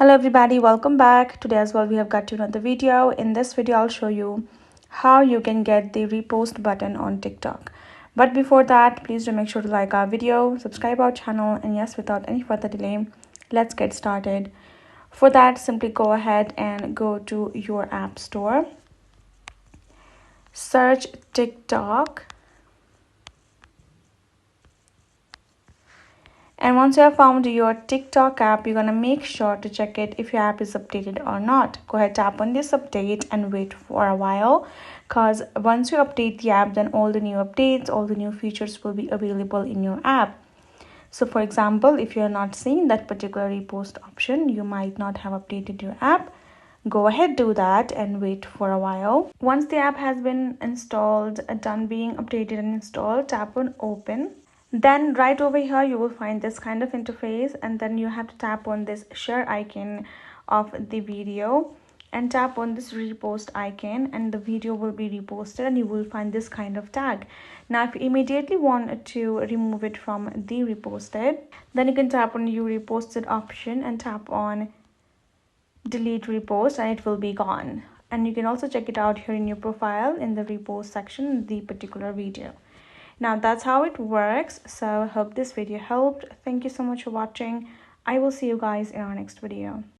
Hello everybody, welcome back. Today as well we have got to another video. In this video I'll show you how you can get the repost button on TikTok. But before that, please do make sure to like our video, subscribe our channel, and yes, without any further delay, let's get started. For that, simply go ahead and go to your app store, search TikTok, and once you have found your TikTok app, you're gonna make sure to check it if your app is updated or not. Go ahead, tap on this update and wait for a while, because once you update the app, then all the new updates, all the new features will be available in your app. So for example, if you're not seeing that particular repost option, you might not have updated your app. Go ahead, do that and wait for a while. Once the app has been installed, done being updated and installed, tap on open. Then right over here you will find this kind of interface, and then you have to tap on this share icon of the video and tap on this repost icon, and the video will be reposted and you will find this kind of tag. Now if you immediately want to remove it from the reposted, then you can tap on your reposted option and tap on delete repost and it will be gone. And you can also check it out here in your profile in the repost section, the particular video. Now that's how it works. So I hope this video helped. Thank you so much for watching. I will see you guys in our next video.